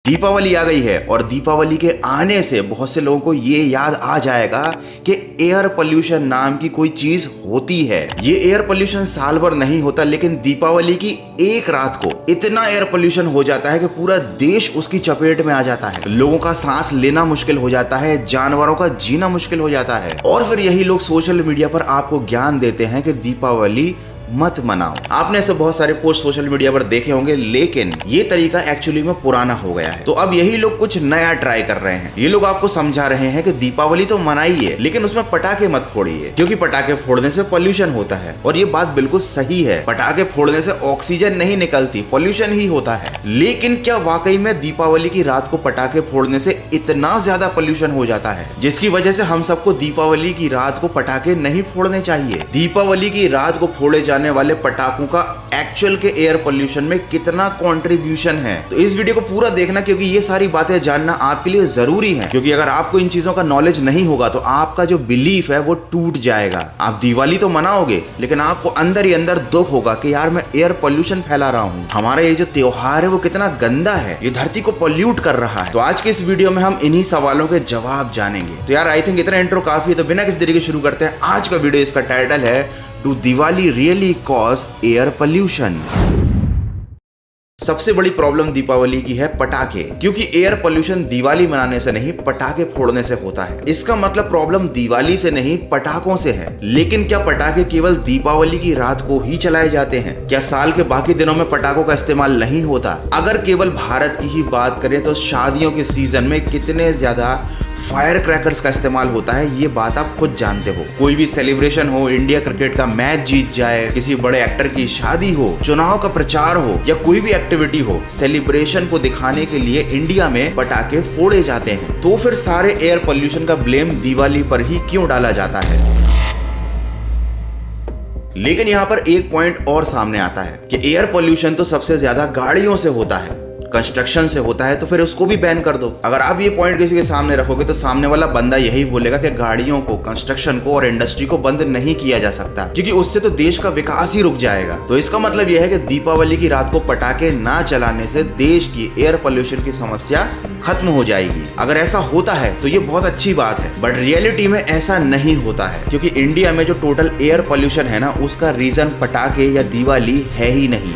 दीपावली आ गई है और दीपावली के आने से बहुत से लोगों को ये याद आ जाएगा कि एयर पोल्यूशन नाम की कोई चीज होती है। ये एयर पोल्यूशन साल भर नहीं होता, लेकिन दीपावली की एक रात को इतना एयर पोल्यूशन हो जाता है कि पूरा देश उसकी चपेट में आ जाता है। लोगों का सांस लेना मुश्किल हो जाता है, जानवरों का जीना मुश्किल हो जाता है। और फिर यही लोग सोशल मीडिया पर आपको ज्ञान देते हैं कि दीपावली मत मनाओ। आपने ऐसे बहुत सारे पोस्ट सोशल मीडिया पर देखे होंगे, लेकिन ये तरीका एक्चुअली में पुराना हो गया है। तो अब यही लोग कुछ नया ट्राई कर रहे हैं। ये लोग आपको समझा रहे हैं कि दीपावली तो मनाइए, लेकिन उसमें पटाखे मत फोड़िए, क्योंकि पटाखे फोड़ने से पोल्यूशन होता है। और ये बात बिल्कुल सही है, पटाखे फोड़ने से ऑक्सीजन नहीं निकलती, पोल्यूशन ही होता है। लेकिन क्या वाकई में दीपावली की रात को पटाखे फोड़ने से इतना ज्यादा पोल्यूशन हो जाता है, जिसकी वजह से हम सबको दीपावली की रात को पटाखे नहीं फोड़ने चाहिए? दीपावली की रात को फोड़े वाले पटाखों का एक्चुअल के एयर पोल्यूशन में कितना कंट्रीब्यूशन है? तो इस वीडियो को पूरा देखना, क्योंकि ये सारी बातें जानना आपके लिए जरूरी है। क्योंकि अगर आपको इन चीजों का नॉलेज नहीं होगा तो आपका जो बिलीफ है वो टूट जाएगा। आप दिवाली तो मनाओगे, लेकिन आपको अंदर ही अंदर दुख होगा कि यार मैं एयर पोल्यूशन फैला रहा हूँ, हमारा ये जो त्योहार है वो कितना गंदा है, ये धरती को पोल्यूट कर रहा है। तो आज के इस वीडियो में हम इन्हीं सवालों के जवाब जानेंगे। तो यार आई थिंक इतना इंट्रो काफी है, तो बिना किसी तरीके शुरू करते हैं आज का वीडियो। इसका टाइटल है Do Diwali really cause air pollution? सबसे बड़ी प्रॉब्लम दीपावली की है पटाखे, क्योंकि एयर पोल्यूशन दिवाली मनाने से नहीं, पटाखे फोड़ने से होता है। इसका मतलब प्रॉब्लम दिवाली से नहीं, पटाखों से है। लेकिन क्या पटाखे केवल दीपावली की रात को ही चलाए जाते हैं? क्या साल के बाकी दिनों में पटाखों का इस्तेमाल नहीं होता? अगर केवल भारत की ही बात करें तो शादियों के सीजन में कितने ज्यादा फायर क्रैकर्स का इस्तेमाल होता है, ये बात आप खुद जानते हो। कोई भी सेलिब्रेशन हो, इंडिया क्रिकेट का मैच जीत जाए, किसी बड़े एक्टर की शादी हो, चुनाव का प्रचार हो, या कोई भी एक्टिविटी हो, सेलिब्रेशन को दिखाने के लिए इंडिया में पटाखे फोड़े जाते हैं। तो फिर सारे एयर पोल्यूशन का ब्लेम दिवाली पर ही क्यों डाला जाता है? लेकिन यहाँ पर एक पॉइंट और सामने आता है कि एयर पोल्यूशन तो सबसे ज्यादा गाड़ियों से होता है, कंस्ट्रक्शन से होता है, तो फिर उसको भी बैन कर दो। अगर आप ये पॉइंट किसी के सामने रखोगे तो सामने वाला बंदा यही बोलेगा कि गाड़ियों को, कंस्ट्रक्शन को और इंडस्ट्री को बंद नहीं किया जा सकता, क्योंकि उससे तो देश का विकास ही रुक जाएगा। तो इसका मतलब यह है कि दीपावली की रात को पटाखे ना चलाने से देश की एयर पोल्यूशन की समस्या खत्म हो जाएगी। अगर ऐसा होता है तो ये बहुत अच्छी बात है, बट रियलिटी में ऐसा नहीं होता है, क्योंकि इंडिया में जो टोटल एयर पोल्यूशन है ना, उसका रीजन पटाखे या दिवाली है ही नहीं।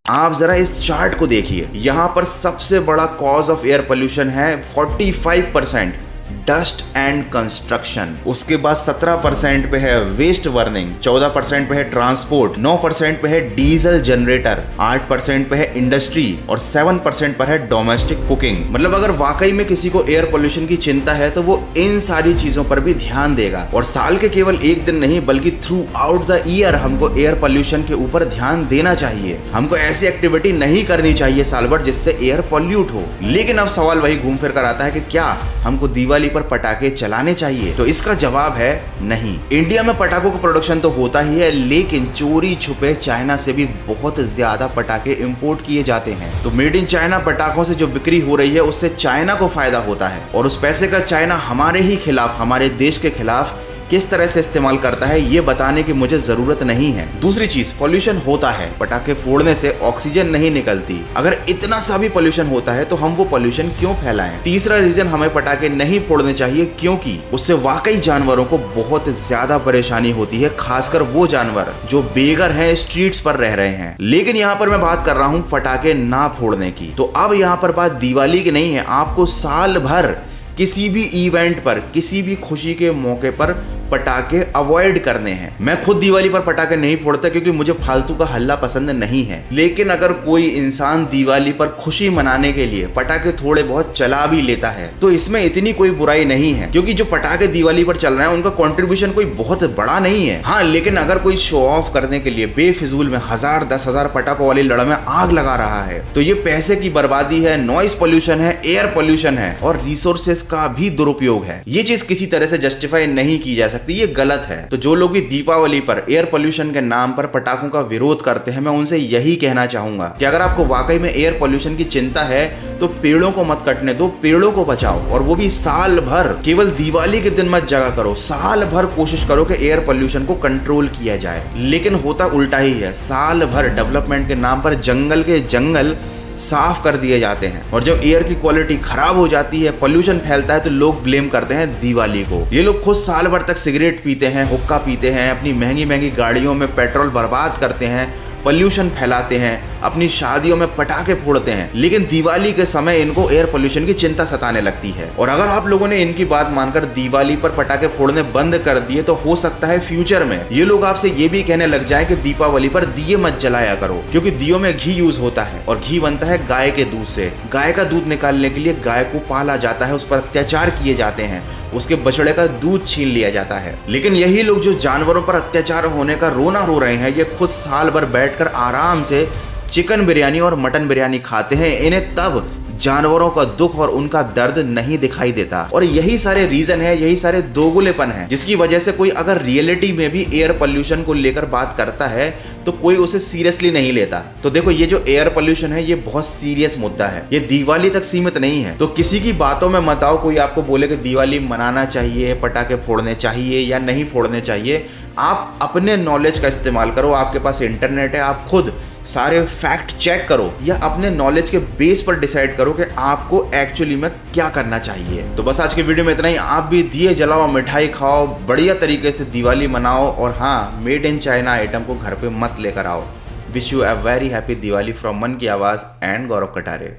आप जरा इस चार्ट को देखिए, यहां पर सबसे बड़ा कॉज ऑफ एयर पोल्यूशन है 45% डस्ट एंड कंस्ट्रक्शन। उसके बाद 17% पे है वेस्ट बर्निंग, 14% पे है ट्रांसपोर्ट, 9% पे है डीजल जनरेटर, 8% पे है इंडस्ट्री और 7% पर है डोमेस्टिक कुकिंग। मतलब अगर वाकई में किसी को एयर पोल्यूशन की चिंता है तो वो इन सारी चीजों पर भी ध्यान देगा। और साल के केवल एक दिन नहीं, बल्कि थ्रू आउट द ईयर हमको एयर पोल्यूशन के ऊपर ध्यान देना चाहिए। हमको ऐसी एक्टिविटी नहीं करनी चाहिए साल भर जिससे एयर पोल्यूट हो। लेकिन अब सवाल वही घूम फिर कर आता है कि क्या हमको दिवाली पर पटाखे चलाने चाहिए? तो इसका जवाब है नहीं। इंडिया में पटाखों का प्रोडक्शन तो होता ही है, लेकिन चोरी छुपे चाइना से भी बहुत ज्यादा पटाखे इंपोर्ट किए जाते हैं। तो मेड इन चाइना पटाखों से जो बिक्री हो रही है उससे चाइना को फायदा होता है, और उस पैसे का चाइना हमारे ही खिलाफ, हमारे देश के खिलाफ किस तरह से इस्तेमाल करता है ये बताने की मुझे जरूरत नहीं है। दूसरी चीज, पोल्यूशन होता है, पटाखे फोड़ने से ऑक्सीजन नहीं निकलती। अगर इतना सा भी पोल्यूशन होता है तो हम वो पोल्यूशन क्यों फैलाएं? तीसरा रीजन, हमें पटाखे नहीं फोड़ने चाहिए क्योंकि उससे वाकई जानवरों को बहुत ज्यादा परेशानी होती है, खासकर वो जानवर जो बेघर हैं, स्ट्रीट्स पर रह रहे हैं। लेकिन यहाँ पर मैं बात कर रहा हूँ पटाखे ना फोड़ने की। तो अब यहाँ पर बात दिवाली की नहीं है, आपको साल भर किसी भी इवेंट पर, किसी भी खुशी के मौके पर पटाखे अवॉइड करने हैं। मैं खुद दिवाली पर पटाखे नहीं फोड़ता क्योंकि मुझे फालतू का हल्ला पसंद नहीं है। लेकिन अगर कोई इंसान दिवाली पर खुशी मनाने के लिए पटाखे थोड़े बहुत चला भी लेता है तो इसमें इतनी कोई बुराई नहीं है, क्योंकि जो पटाखे दिवाली पर चल रहे हैं उनका कंट्रीब्यूशन कोई बहुत बड़ा नहीं है। हाँ, लेकिन अगर कोई शो ऑफ करने के लिए बेफिजूल में 1000-10,000 पटाखों वाली लड़ में आग लगा रहा है तो ये पैसे की बर्बादी है, नॉइस पोल्यूशन है, एयर पोल्यूशन है और रिसोर्सेस का भी दुरुपयोग है। ये चीज किसी तरह से जस्टिफाई नहीं की जा सकती, ये गलत है। तो जो लोग भी दीपावली पर एयर पोल्यूशन के नाम पर पटाखों का विरोध करते हैं, मैं उनसे यही कहना चाहूंगा कि अगर आपको वाकई में एयर पोल्यूशन की चिंता है तो पेड़ों को मत कटने दो, पेड़ों को बचाओ, और वो भी साल भर। केवल दिवाली के दिन मत जगा करो, साल भर कोशिश करो कि एयर पोल्यूशन को कंट्रोल किया जाए। लेकिन होता उल्टा ही है, साल भर डेवलपमेंट के नाम पर जंगल के जंगल साफ कर दिए जाते हैं। और जब एयर की क्वालिटी खराब हो जाती है, पोल्यूशन फैलता है, तो लोग ब्लेम करते हैं दिवाली को। ये लोग खुद साल भर तक सिगरेट पीते हैं, हुक्का पीते हैं, अपनी महंगी महंगी गाड़ियों में पेट्रोल बर्बाद करते हैं, पोल्यूशन फैलाते हैं, अपनी शादियों में पटाखे फोड़ते हैं, लेकिन दिवाली के समय इनको एयर पोल्यूशन की चिंता सताने लगती है। और अगर आप लोगों ने इनकी बात मानकर दिवाली पर पटाखे फोड़ने बंद कर दिए तो हो सकता है फ्यूचर में ये लोग आपसे ये भी कहने लग जाए कि दीपावली पर दिए मत जलाया करो, क्योंकि दियों में घी यूज होता है और घी बनता है गाय के दूध से। गाय का दूध निकालने के लिए गाय को पाला जाता है, उस पर अत्याचार किए जाते हैं, उसके बछड़े का दूध छीन लिया जाता है। लेकिन यही लोग जो जानवरों पर अत्याचार होने का रोना रो रहे हैं, ये खुद साल भर बैठकर आराम से चिकन बिरयानी और मटन बिरयानी खाते हैं। इन्हें तब जानवरों का दुख और उनका दर्द नहीं दिखाई देता। और यही सारे रीजन है, यही सारे दोगलेपन है, जिसकी वजह से कोई अगर रियलिटी में भी एयर पोल्यूशन को लेकर बात करता है तो कोई उसे सीरियसली नहीं लेता। तो देखो, ये जो एयर पोल्यूशन है ये बहुत सीरियस मुद्दा है, ये दिवाली तक सीमित नहीं है। तो किसी की बातों में मत आओ कोई आपको बोले कि दिवाली मनाना चाहिए, पटाखे फोड़ने चाहिए या नहीं फोड़ने चाहिए। आप अपने नॉलेज का इस्तेमाल करो, आपके पास इंटरनेट है, आप खुद सारे फैक्ट चेक करो या अपने नॉलेज के बेस पर डिसाइड करो कि आपको एक्चुअली में क्या करना चाहिए। तो बस आज के वीडियो में इतना ही। आप भी दिए जलाओ, मिठाई खाओ, बढ़िया तरीके से दिवाली मनाओ और हाँ, मेड इन चाइना आइटम को घर पे मत लेकर आओ। Wish you a very happy Diwali from मन की आवाज़ एंड गौरव कटारे।